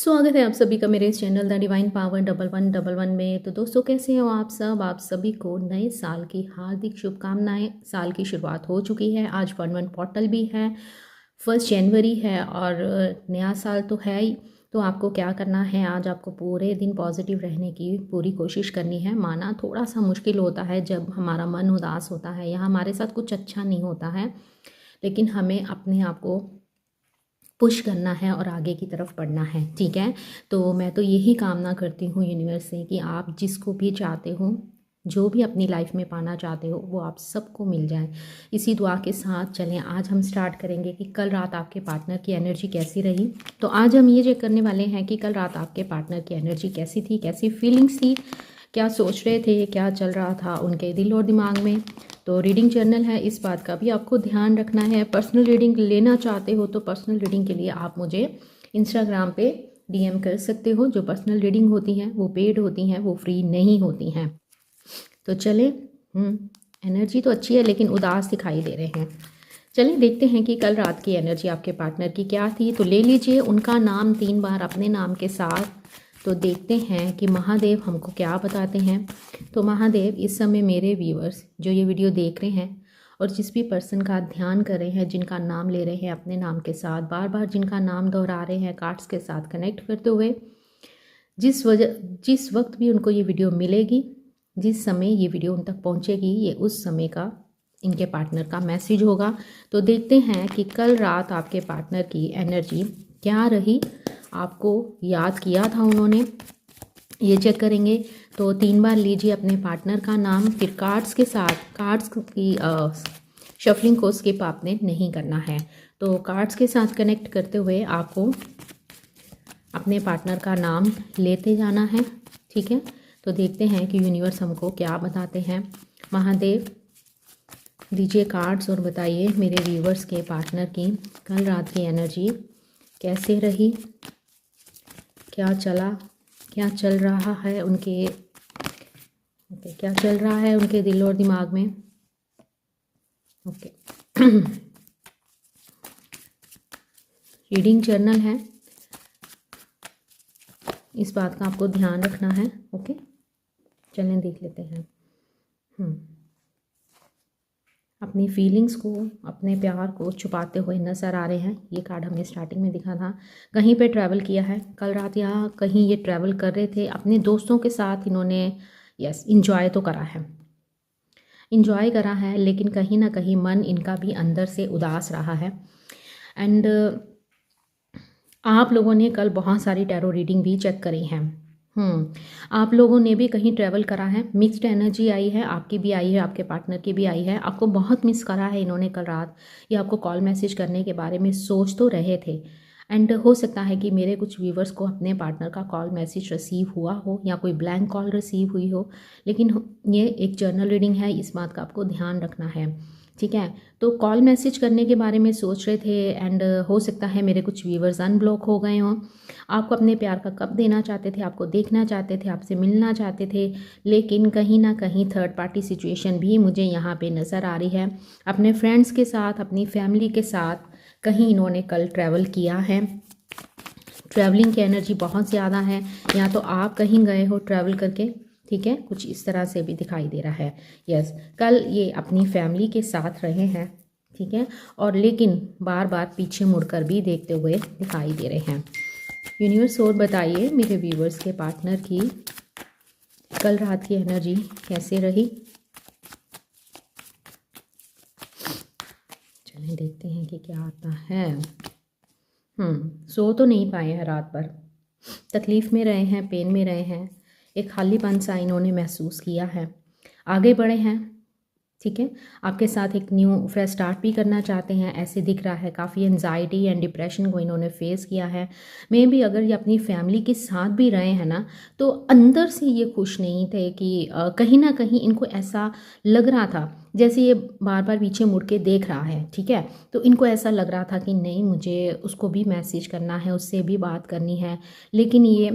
स्वागत है आप सभी का मेरे इस चैनल द डिवाइन पावर 1111 में। तो दोस्तों, कैसे हो आप सब? आप सभी को नए साल की हार्दिक शुभकामनाएं। साल की शुरुआत हो चुकी है, आज 11 पोर्टल भी है, 1 जनवरी है और नया साल तो है ही। तो आपको क्या करना है, आज आपको पूरे दिन पॉजिटिव रहने की पूरी कोशिश करनी है। माना थोड़ा सा मुश्किल होता है जब हमारा मन उदास होता है या हमारे साथ कुछ अच्छा नहीं होता है, लेकिन हमें अपने आप को पुश करना है और आगे की तरफ बढ़ना है। ठीक है, तो मैं तो यही कामना करती हूँ यूनिवर्स से कि आप जिसको भी चाहते हो, जो भी अपनी लाइफ में पाना चाहते हो, वो आप सबको मिल जाए। इसी दुआ के साथ चलें, आज हम स्टार्ट करेंगे कि कल रात आपके पार्टनर की एनर्जी कैसी रही। तो आज हम ये चेक करने वाले हैं कि कल रात आपके पार्टनर की एनर्जी कैसी थी, कैसी फीलिंग्स थी, क्या सोच रहे थे, क्या चल रहा था उनके दिल और दिमाग में। तो रीडिंग जर्नल है, इस बात का भी आपको ध्यान रखना है। पर्सनल रीडिंग लेना चाहते हो तो पर्सनल रीडिंग के लिए आप मुझे इंस्टाग्राम पे डीएम कर सकते हो। जो पर्सनल रीडिंग होती हैं वो पेड होती हैं, वो फ्री नहीं होती हैं। तो चले, एनर्जी तो अच्छी है लेकिन उदास दिखाई दे रहे हैं। चलिए देखते हैं कि कल रात की एनर्जी आपके पार्टनर की क्या थी। तो ले लीजिए उनका नाम 3 बार अपने नाम के साथ। तो देखते हैं कि महादेव हमको क्या बताते हैं। तो महादेव, इस समय मेरे व्यूअर्स जो ये वीडियो देख रहे हैं और जिस भी पर्सन का ध्यान कर रहे हैं, जिनका नाम ले रहे हैं अपने नाम के साथ, बार बार जिनका नाम दोहरा रहे हैं कार्ड्स के साथ कनेक्ट करते हुए, जिस वक्त भी उनको ये वीडियो मिलेगी, जिस समय ये वीडियो उन तक पहुंचेगी, ये उस समय का इनके पार्टनर का मैसेज होगा। तो देखते हैं कि कल रात आपके पार्टनर की एनर्जी क्या रही, आपको याद किया था उन्होंने, ये चेक करेंगे। तो 3 बार लीजिए अपने पार्टनर का नाम, फिर कार्ड्स के साथ, कार्ड्स की शफलिंग को स्किप आपने नहीं करना है। तो कार्ड्स के साथ कनेक्ट करते हुए आपको अपने पार्टनर का नाम लेते जाना है। ठीक है, तो देखते हैं कि यूनिवर्स हमको क्या बताते हैं। महादेव, दीजिए कार्ड्स और बताइए मेरे व्यूवर्स के पार्टनर की कल रात की एनर्जी कैसे रही, क्या चल रहा है उनके क्या चल रहा है उनके दिल और दिमाग में। ओके रीडिंग जर्नल है, इस बात का आपको ध्यान रखना है। ओके, चलें देख लेते हैं। अपनी फीलिंग्स को, अपने प्यार को छुपाते हुए नज़र आ रहे हैं। ये कार्ड हमें स्टार्टिंग में दिखा था। कहीं पे ट्रैवल किया है कल रात, या कहीं ये ट्रैवल कर रहे थे अपने दोस्तों के साथ। इन्होंने इंजॉय तो करा है, लेकिन कहीं ना कहीं मन इनका भी अंदर से उदास रहा है। एंड आप लोगों ने कल बहुत सारी टैरो रीडिंग भी चेक करी हैं। आप लोगों ने भी कहीं ट्रैवल करा है, मिक्स्ड एनर्जी आई है, आपकी भी आई है, आपके पार्टनर की भी आई है। आपको बहुत मिस करा है इन्होंने कल रात, या आपको कॉल मैसेज करने के बारे में सोच तो रहे थे। एंड हो सकता है कि मेरे कुछ व्यूवर्स को अपने पार्टनर का कॉल मैसेज रिसीव हुआ हो या कोई ब्लैंक कॉल रिसीव हुई हो, लेकिन ये एक जर्नल रीडिंग है, इस बात का आपको ध्यान रखना है। ठीक है, तो कॉल मैसेज करने के बारे में सोच रहे थे एंड हो सकता है मेरे कुछ व्यूवर्स अनब्लॉक हो गए हों। आपको अपने प्यार का कब देना चाहते थे, आपको देखना चाहते थे, आपसे मिलना चाहते थे, लेकिन कहीं ना कहीं थर्ड पार्टी सिचुएशन भी मुझे यहाँ पे नज़र आ रही है। अपने फ्रेंड्स के साथ, अपनी फैमिली के साथ कहीं इन्होंने कल ट्रैवल किया है। ट्रैवलिंग की एनर्जी बहुत ज़्यादा है, या तो आप कहीं गए हो ट्रैवल करके। ठीक है, कुछ इस तरह से भी दिखाई दे रहा है। यस, कल ये अपनी फैमिली के साथ रहे हैं। ठीक है, और लेकिन बार बार पीछे मुड़कर भी देखते हुए दिखाई दे रहे हैं। यूनिवर्स और बताइए मेरे व्यूवर्स के पार्टनर की कल रात की एनर्जी कैसे रही। चलिए देखते हैं कि क्या आता है। सो तो नहीं पाए हैं रात भर, तकलीफ़ में रहे हैं, पेन में रहे हैं, एक खालीपन सा इन्होंने महसूस किया है। आगे बढ़े हैं, ठीक है, आपके साथ एक न्यू फ्रेश स्टार्ट भी करना चाहते हैं, ऐसे दिख रहा है। काफ़ी एनजाइटी एंड डिप्रेशन को इन्होंने फेस किया है। मे भी अगर ये अपनी फैमिली के साथ भी रहे हैं ना, तो अंदर से ये खुश नहीं थे कि कहीं ना कहीं इनको ऐसा लग रहा था जैसे ये बार बार पीछे मुड़ के देख रहा है। ठीक है, तो इनको ऐसा लग रहा था कि नहीं, मुझे उसको भी मैसेज करना है, उससे भी बात करनी है, लेकिन ये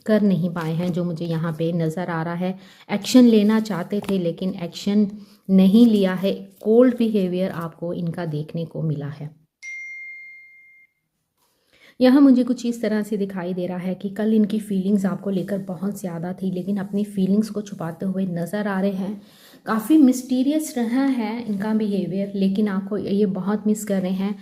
कर नहीं पाए हैं जो मुझे यहाँ पे नज़र आ रहा है। एक्शन लेना चाहते थे लेकिन एक्शन नहीं लिया है। कोल्ड बिहेवियर आपको इनका देखने को मिला है। यहाँ मुझे कुछ इस तरह से दिखाई दे रहा है कि कल इनकी फीलिंग्स आपको लेकर बहुत ज़्यादा थी, लेकिन अपनी फीलिंग्स को छुपाते हुए नज़र आ रहे हैं। काफ़ी मिस्टीरियस रहा है इनका बिहेवियर, लेकिन आपको ये बहुत मिस कर रहे हैं।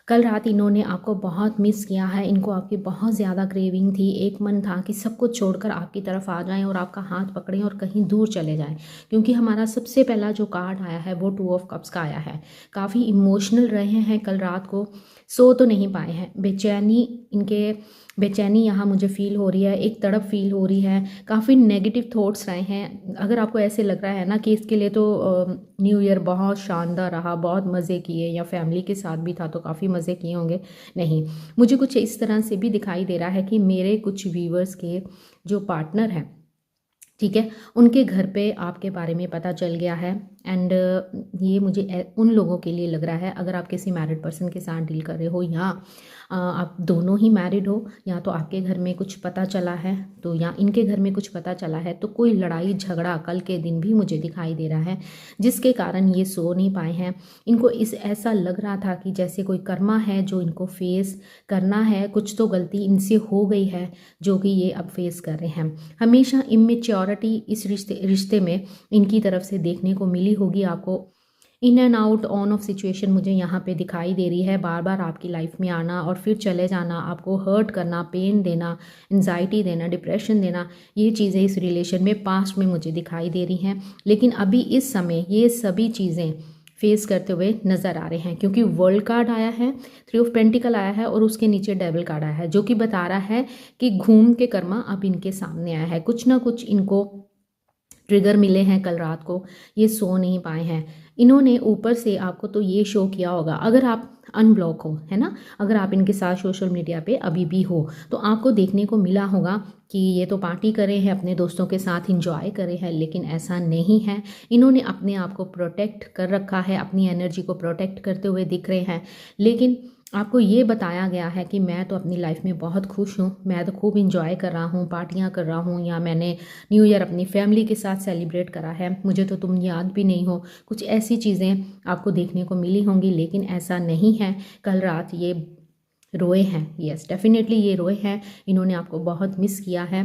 कल रात इन्होंने आपको बहुत मिस किया है, इनको आपकी बहुत ज़्यादा क्रेविंग थी। एक मन था कि सब कुछ छोड़कर आपकी तरफ आ जाएं और आपका हाथ पकड़ें और कहीं दूर चले जाएं, क्योंकि हमारा सबसे पहला जो कार्ड आया है वो 2 ऑफ कप्स का आया है। काफ़ी इमोशनल रहे हैं कल रात को, सो तो नहीं पाए हैं। बेचैनी यहाँ मुझे फ़ील हो रही है, एक तड़प फील हो रही है, काफ़ी नेगेटिव थॉट्स रहे हैं। अगर आपको ऐसे लग रहा है ना कि इसके लिए तो न्यू ईयर बहुत शानदार रहा, बहुत मज़े किए, या फैमिली के साथ भी था तो काफ़ी मज़े किए होंगे, नहीं, मुझे कुछ इस तरह से भी दिखाई दे रहा है कि मेरे कुछ व्यूवर्स के जो पार्टनर हैं, ठीक है, उनके घर पे आपके बारे में पता चल गया है। एंड ये मुझे उन लोगों के लिए लग रहा है, अगर आप किसी मैरिड पर्सन के साथ डील कर रहे हो, या आप दोनों ही मैरिड हो, या तो आपके घर में कुछ पता चला है तो, या इनके घर में कुछ पता चला है तो कोई लड़ाई झगड़ा कल के दिन भी मुझे दिखाई दे रहा है, जिसके कारण ये सो नहीं पाए हैं। इनको ऐसा लग रहा था कि जैसे कोई कर्मा है जो इनको फेस करना है, कुछ तो गलती इनसे हो गई है जो कि ये अब फेस कर रहे हैं। हमेशा इमेच्योरिटी इस रिश्ते में इनकी तरफ से देखने को मिली होगी आपको। In and out on off situation मुझे यहाँ पे दिखाई दे रही है, बार बार आपकी लाइफ में आना और फिर चले जाना, आपको हर्ट करना, पेन देना, एंजाइटी देना, डिप्रेशन देना, ये चीज़ें इस रिलेशन में पास्ट में मुझे दिखाई दे रही हैं। लेकिन अभी इस समय ये सभी चीज़ें फेस करते हुए नज़र आ रहे हैं, क्योंकि वर्ल्ड कार्ड आया है, 3 ऑफ पेंटिकल आया है और उसके नीचे डेविल कार्ड आया है, जो कि बता रहा है कि घूम के कर्मा अब इनके सामने आया है। कुछ ना कुछ इनको ट्रिगर मिले हैं कल रात को, ये सो नहीं पाए हैं। इन्होंने ऊपर से आपको तो ये शो किया होगा, अगर आप अनब्लॉक हो, है ना, अगर आप इनके साथ सोशल मीडिया पे अभी भी हो, तो आपको देखने को मिला होगा कि ये तो पार्टी करे हैं, अपने दोस्तों के साथ इंजॉय करे हैं, लेकिन ऐसा नहीं है। इन्होंने अपने आप को प्रोटेक्ट कर रखा है, अपनी एनर्जी को प्रोटेक्ट करते हुए दिख रहे हैं। लेकिन आपको ये बताया गया है कि मैं तो अपनी लाइफ में बहुत खुश हूँ, मैं तो खूब इंजॉय कर रहा हूँ, पार्टियाँ कर रहा हूँ, या मैंने न्यू ईयर अपनी फैमिली के साथ सेलिब्रेट करा है, मुझे तो तुम याद भी नहीं हो। कुछ ऐसी चीज़ें आपको देखने को मिली होंगी, लेकिन ऐसा नहीं है। कल रात ये रोए हैं, यस डेफिनेटली ये रोए हैं। इन्होंने आपको बहुत मिस किया है,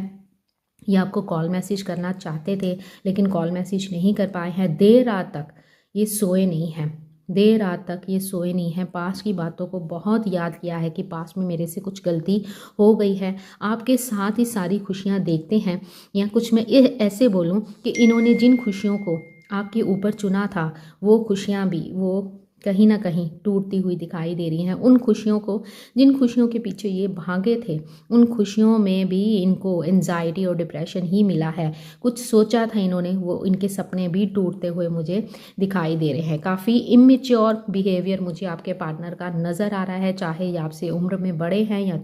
ये आपको कॉल मैसेज करना चाहते थे लेकिन कॉल मैसेज नहीं कर पाए हैं। देर रात तक ये सोए नहीं हैं, देर रात तक ये सोए नहीं हैं। पास्ट की बातों को बहुत याद किया है कि पास्ट में मेरे से कुछ गलती हो गई है। आपके साथ ही सारी खुशियाँ देखते हैं, या कुछ मैं ऐसे बोलूँ कि इन्होंने जिन खुशियों को आपके ऊपर चुना था, वो खुशियाँ भी वो कहीं ना कहीं टूटती हुई दिखाई दे रही हैं। उन खुशियों को, जिन खुशियों के पीछे ये भागे थे, उन खुशियों में भी इनको एंजाइटी और डिप्रेशन ही मिला है। कुछ सोचा था इन्होंने, वो इनके सपने भी टूटते हुए मुझे दिखाई दे रहे हैं। काफ़ी इमेच्योर बिहेवियर मुझे आपके पार्टनर का नज़र आ रहा है, चाहे ये आपसे उम्र में बड़े हैं या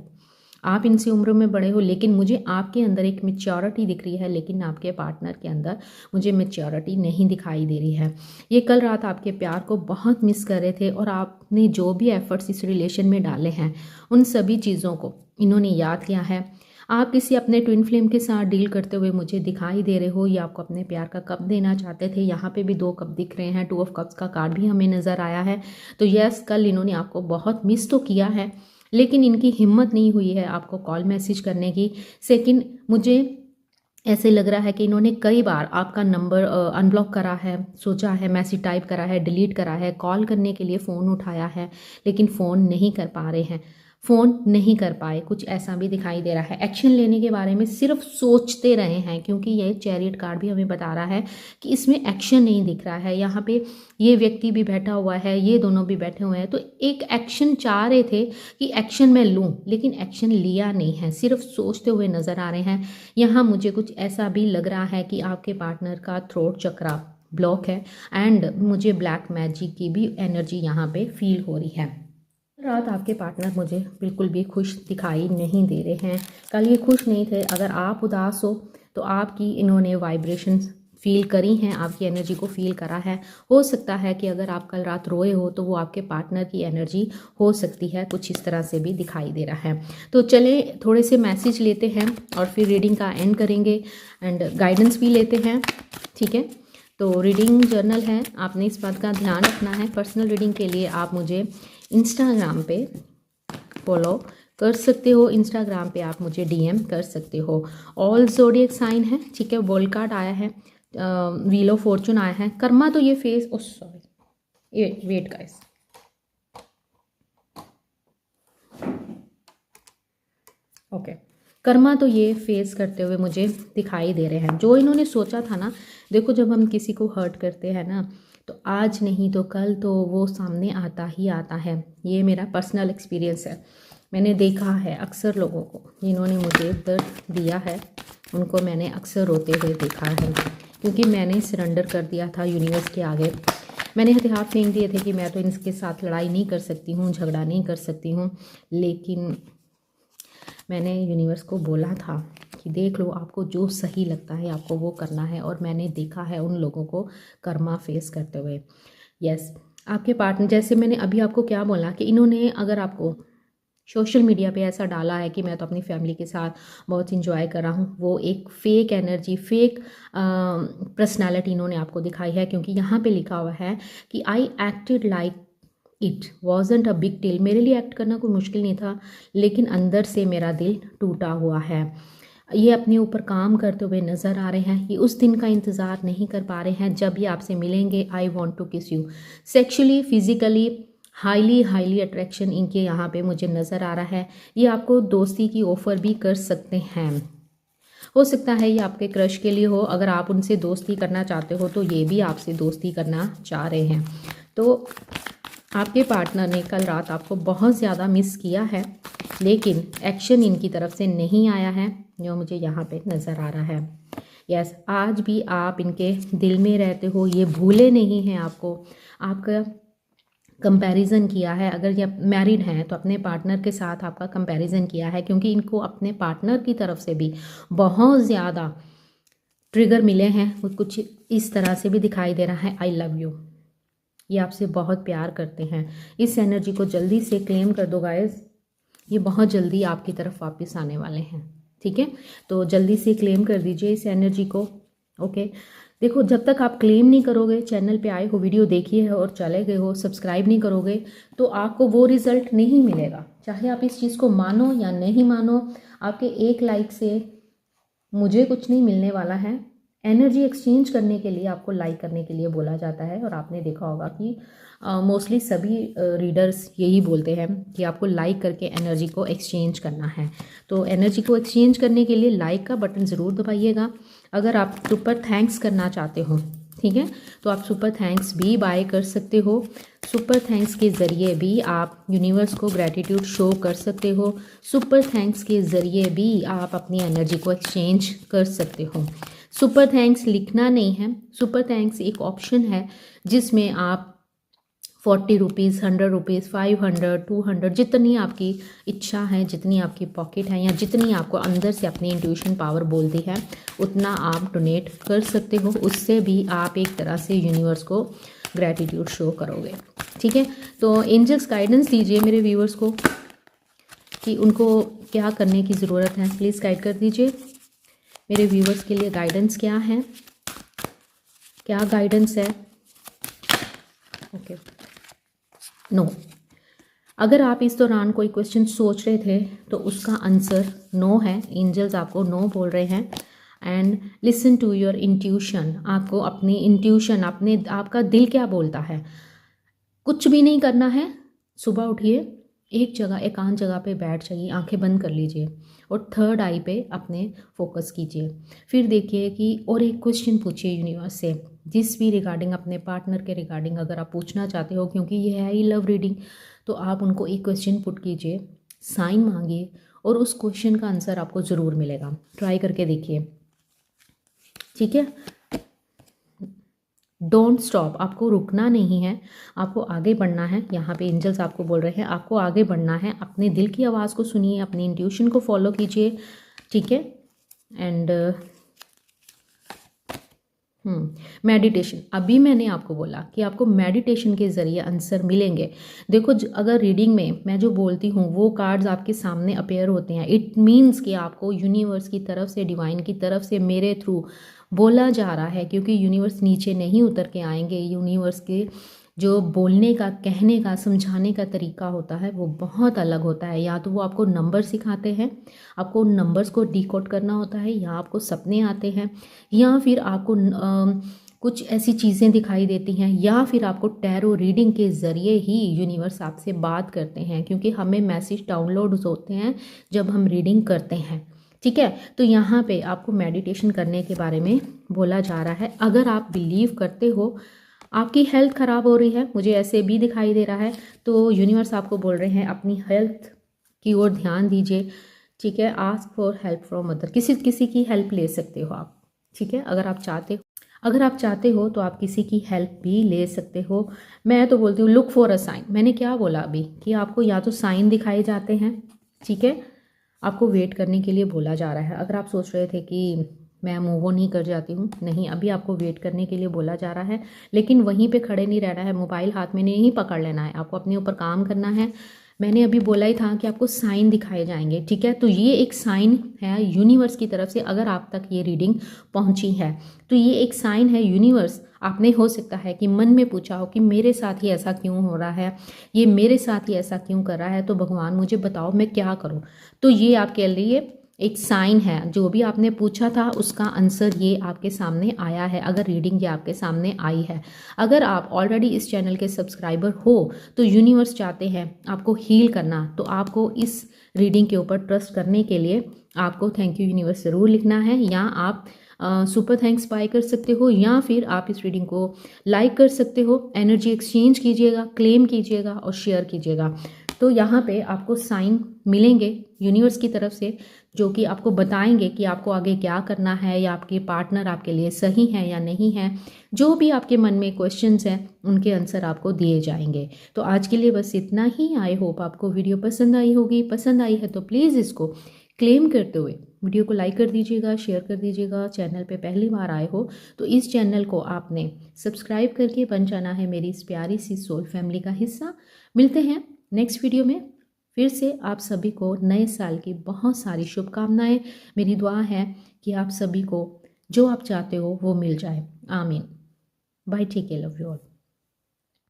आप इनसे उम्र में बड़े हो, लेकिन मुझे आपके अंदर एक मैच्योरिटी दिख रही है, लेकिन आपके पार्टनर के अंदर मुझे मैच्योरिटी नहीं दिखाई दे रही है। ये कल रात आपके प्यार को बहुत मिस कर रहे थे, और आपने जो भी एफर्ट्स इस रिलेशन में डाले हैं, उन सभी चीज़ों को इन्होंने याद किया है। आप किसी अपने ट्विन फ्लेम के साथ डील करते हुए मुझे दिखाई दे रहे हो, या आपको अपने प्यार का कप देना चाहते थे। यहाँ पे भी 2 कप दिख रहे हैं, 2 ऑफ कप्स का कार्ड भी हमें नज़र आया है। तो यस, कल इन्होंने आपको बहुत मिस तो किया है, लेकिन इनकी हिम्मत नहीं हुई है आपको कॉल मैसेज करने की। सेकंड, मुझे ऐसे लग रहा है कि इन्होंने कई बार आपका नंबर अनब्लॉक करा है, सोचा है, मैसेज टाइप करा है, डिलीट करा है, कॉल करने के लिए फ़ोन उठाया है, लेकिन फ़ोन नहीं कर पा रहे हैं, फ़ोन नहीं कर पाए, कुछ ऐसा भी दिखाई दे रहा है। एक्शन लेने के बारे में सिर्फ सोचते रहे हैं, क्योंकि ये चैरियट कार्ड भी हमें बता रहा है कि इसमें एक्शन नहीं दिख रहा है। यहाँ पे ये व्यक्ति भी बैठा हुआ है, ये दोनों भी बैठे हुए हैं, तो एक एक्शन चाह रहे थे कि एक्शन मैं लूँ, लेकिन एक्शन लिया नहीं है, सिर्फ सोचते हुए नज़र आ रहे हैं। यहाँ मुझे कुछ ऐसा भी लग रहा है कि आपके पार्टनर का थ्रोट चक्रा ब्लॉक है, एंड मुझे ब्लैक मैजिक की भी एनर्जी यहाँ पे फील हो रही है। रात आपके पार्टनर मुझे बिल्कुल भी खुश दिखाई नहीं दे रहे हैं, कल ये खुश नहीं थे। अगर आप उदास हो तो आपकी इन्होंने वाइब्रेशन फील करी हैं, आपकी एनर्जी को फील करा है। हो सकता है कि अगर आप कल रात रोए हो तो वो आपके पार्टनर की एनर्जी हो सकती है, कुछ इस तरह से भी दिखाई दे रहा है। तो चले थोड़े से मैसेज लेते हैं और फिर रीडिंग का एंड करेंगे, एंड गाइडेंस भी लेते हैं, ठीक है। तो रीडिंग जर्नल है, आपने इस बात का ध्यान रखना है। पर्सनल रीडिंग के लिए आप मुझे इंस्टाग्राम पे फॉलो कर सकते हो। इंस्टाग्राम पे आप मुझे डीएम कर सकते हो। ऑल ज़ोडिएक साइन है, ठीक है। वर्ल्ड कार्ड आया है, व्हील ऑफ फॉर्चून आया है। कर्मा तो ये फेस, ओ सॉरी, ये वेट गाइस, ओके। कर्मा तो ये फेस करते हुए मुझे दिखाई दे रहे हैं। जो इन्होंने सोचा था ना, देखो जब हम किसी को हर्ट करते हैं ना, तो आज नहीं तो कल तो वो सामने आता ही आता है। ये मेरा पर्सनल एक्सपीरियंस है। मैंने देखा है अक्सर लोगों को जिन्होंने मुझे दर्द दिया है, उनको मैंने अक्सर रोते हुए देखा है, क्योंकि मैंने सरेंडर कर दिया था यूनिवर्स के आगे। मैंने हथियार फेंक दिए थे कि मैं तो इनके साथ लड़ाई नहीं कर सकती हूँ, झगड़ा नहीं कर सकती हूँ। लेकिन मैंने यूनिवर्स को बोला था कि देख लो, आपको जो सही लगता है आपको वो करना है। और मैंने देखा है उन लोगों को कर्मा फेस करते हुए। यस, आपके पार्टनर, जैसे मैंने अभी आपको क्या बोला कि इन्होंने अगर आपको सोशल मीडिया पे ऐसा डाला है कि मैं तो अपनी फैमिली के साथ बहुत इंजॉय कर रहा हूँ, वो एक फ़ेक एनर्जी, फेक पर्सनालिटी इन्होंने आपको दिखाई है। क्योंकि यहाँ पे लिखा हुआ है कि I acted like it wasn't a big deal. मेरे लिए एक्ट करना कोई मुश्किल नहीं था, लेकिन अंदर से मेरा दिल टूटा हुआ है। ये अपने ऊपर काम करते हुए नज़र आ रहे हैं। ये उस दिन का इंतज़ार नहीं कर पा रहे हैं जब ये आपसे मिलेंगे। आई वॉन्ट टू किस you. Sexually, physically highly attraction इनके यहाँ पे मुझे नज़र आ रहा है। ये आपको दोस्ती की ऑफ़र भी कर सकते हैं। हो सकता है ये आपके क्रश के लिए हो। अगर आप उनसे दोस्ती करना चाहते हो तो ये भी आपसे दोस्ती करना चाह रहे हैं। तो आपके पार्टनर ने कल रात आपको बहुत ज़्यादा मिस किया है, लेकिन एक्शन इनकी तरफ से नहीं आया है, जो मुझे यहाँ पे नज़र आ रहा है। यस, आज भी आप इनके दिल में रहते हो, ये भूले नहीं हैं आपको। आपका कंपैरिजन किया है, अगर ये मैरिड हैं तो अपने पार्टनर के साथ आपका कंपैरिजन किया है, क्योंकि इनको अपने पार्टनर की तरफ से भी बहुत ज़्यादा ट्रिगर मिले हैं। वो कुछ इस तरह से भी दिखाई दे रहा है, आई लव यू। ये आपसे बहुत प्यार करते हैं। इस एनर्जी को जल्दी से क्लेम कर दो गाइस, ये बहुत जल्दी आपकी तरफ वापस आने वाले हैं, ठीक है। तो जल्दी से क्लेम कर दीजिए इस एनर्जी को, ओके। देखो, जब तक आप क्लेम नहीं करोगे, चैनल पे आए हो, वीडियो देखिए है और चले गए हो, सब्सक्राइब नहीं करोगे, तो आपको वो रिज़ल्ट नहीं मिलेगा। चाहे आप इस चीज़ को मानो या नहीं मानो, आपके एक लाइक से मुझे कुछ नहीं मिलने वाला है। एनर्जी एक्सचेंज करने के लिए आपको लाइक करने के लिए बोला जाता है। और आपने देखा होगा कि मोस्टली सभी रीडर्स यही बोलते हैं कि आपको लाइक करके एनर्जी को एक्सचेंज करना है। तो एनर्जी को एक्सचेंज करने के लिए लाइक का बटन ज़रूर दबाइएगा। अगर आप सुपर थैंक्स करना चाहते हो, ठीक है, तो आप सुपर थैंक्स भी बाय कर सकते हो। सुपर थैंक्स के ज़रिए भी आप यूनिवर्स को ग्रैटिट्यूड शो कर सकते हो। सुपर थैंक्स के ज़रिए भी आप अपनी एनर्जी को एक्सचेंज कर सकते हो। सुपर थैंक्स लिखना नहीं है, सुपर थैंक्स एक ऑप्शन है जिसमें आप 40 रुपीज़, 100 रुपीज़, 500, 200, जितनी आपकी इच्छा है, जितनी आपकी पॉकेट है, या जितनी आपको अंदर से अपनी इंट्यूशन पावर बोलती है, उतना आप डोनेट कर सकते हो। उससे भी आप एक तरह से यूनिवर्स को ग्रैटिट्यूड शो करोगे, ठीक है। तो एंजल्स गाइडेंस दीजिए मेरे व्यूअर्स को कि उनको क्या करने की ज़रूरत है, प्लीज़ गाइड कर दीजिए। मेरे व्यूअर्स के लिए गाइडेंस क्या है, क्या गाइडेंस है? Okay, no. अगर आप इस दौरान कोई क्वेश्चन सोच रहे थे तो उसका आंसर नो है। एंजल्स आपको नो बोल रहे हैं। And listen to your intuition. आपको अपनी इंट्यूशन, आपका दिल क्या बोलता है, कुछ भी नहीं करना है। सुबह उठिए, एक जगह, एकांत जगह पे बैठ जाइए, आंखें बंद कर लीजिए और थर्ड आई पे अपने फोकस कीजिए। फिर देखिए कि और एक क्वेश्चन पूछिए यूनिवर्स से, जिस भी रिगार्डिंग, अपने पार्टनर के रिगार्डिंग अगर आप पूछना चाहते हो, क्योंकि ये है ही लव रीडिंग, तो आप उनको एक क्वेश्चन पुट कीजिए, साइन मांगिए और उस क्वेश्चन का आंसर आपको ज़रूर मिलेगा। ट्राई करके देखिए, ठीक है। डोंट स्टॉप, आपको रुकना नहीं है, आपको आगे बढ़ना है। यहाँ पे एंजल्स आपको बोल रहे हैं आपको आगे बढ़ना है। अपने दिल की आवाज़ को सुनिए, अपनी इंट्यूशन को फॉलो कीजिए, ठीक है। एंड मेडिटेशन, अभी मैंने आपको बोला कि आपको मेडिटेशन के ज़रिए आंसर मिलेंगे। देखो, अगर रीडिंग में मैं जो बोलती हूँ वो कार्ड्स आपके सामने अपेयर होते हैं, इट मीन्स कि आपको यूनिवर्स की तरफ से, डिवाइन की तरफ से मेरे थ्रू बोला जा रहा है। क्योंकि यूनिवर्स नीचे नहीं उतर के आएंगे, यूनिवर्स के जो बोलने का, कहने का, समझाने का तरीका होता है वो बहुत अलग होता है। या तो वो आपको नंबर सिखाते हैं, आपको उन नंबर्स को डिकोड करना होता है, या आपको सपने आते हैं, या फिर आपको कुछ ऐसी चीज़ें दिखाई देती हैं, या फिर आपको टैरो रीडिंग के ज़रिए ही यूनिवर्स आपसे बात करते हैं, क्योंकि हमें मैसेज डाउनलोड होते हैं जब हम रीडिंग करते हैं। ठीक है, तो यहाँ पे आपको मेडिटेशन करने के बारे में बोला जा रहा है। अगर आप बिलीव करते हो आपकी हेल्थ ख़राब हो रही है, मुझे ऐसे भी दिखाई दे रहा है, तो यूनिवर्स आपको बोल रहे हैं अपनी हेल्थ की ओर ध्यान दीजिए। ठीक है, ask for help from other, किसी की हेल्प ले सकते हो आप। ठीक है, अगर आप चाहते हो तो आप किसी की हेल्प भी ले सकते हो। मैं तो बोलती हूँ लुक फॉर अ साइन। मैंने क्या बोला अभी कि आपको या तो साइन दिखाए जाते हैं, ठीक है, आपको वेट करने के लिए बोला जा रहा है। अगर आप सोच रहे थे कि मैं मूव ऑन ही कर जाती हूँ, नहीं, अभी आपको वेट करने के लिए बोला जा रहा है, लेकिन वहीं पे खड़े नहीं रहना है, मोबाइल हाथ में नहीं पकड़ लेना है, आपको अपने ऊपर काम करना है। मैंने अभी बोला ही था कि आपको साइन दिखाए जाएंगे। ठीक है, तो ये एक साइन है यूनिवर्स की तरफ से। अगर आप तक ये रीडिंग पहुंची है तो ये एक साइन है यूनिवर्स। आपने हो सकता है कि मन में पूछा हो कि मेरे साथ ही ऐसा क्यों हो रहा है, ये मेरे साथ ही ऐसा क्यों कर रहा है, तो भगवान मुझे बताओ मैं क्या करूं। तो ये आपके लिए एक साइन है, जो भी आपने पूछा था उसका आंसर ये आपके सामने आया है। अगर रीडिंग ये आपके सामने आई है, अगर आप ऑलरेडी इस चैनल के सब्सक्राइबर हो तो यूनिवर्स चाहते हैं आपको हील करना, तो आपको इस रीडिंग के ऊपर ट्रस्ट करने के लिए आपको थैंक यू यूनिवर्स ज़रूर लिखना है, या आप सुपर थैंक्स बाय कर सकते हो, या फिर आप इस रीडिंग को लाइक कर सकते हो, एनर्जी एक्सचेंज कीजिएगा, क्लेम कीजिएगा और शेयर कीजिएगा। तो यहाँ पे आपको साइन मिलेंगे यूनिवर्स की तरफ से, जो कि आपको बताएंगे कि आपको आगे क्या करना है, या आपके पार्टनर आपके लिए सही है या नहीं है। जो भी आपके मन में क्वेश्चंस हैं उनके आंसर आपको दिए जाएंगे। तो आज के लिए बस इतना ही। आई होप आपको वीडियो पसंद आई होगी। पसंद आई है तो प्लीज़ इसको क्लेम करते हुए वीडियो को लाइक कर दीजिएगा, शेयर कर दीजिएगा। चैनल पे पहली बार आए हो तो इस चैनल को आपने सब्सक्राइब करके बन जाना है मेरी इस प्यारी सी सोल फैमिली का हिस्सा। मिलते हैं नेक्स्ट वीडियो में। फिर से आप सभी को नए साल की बहुत सारी शुभकामनाएं। मेरी दुआ है कि आप सभी को जो आप चाहते हो वो मिल जाए। आमीन। Bye, take care, love you all.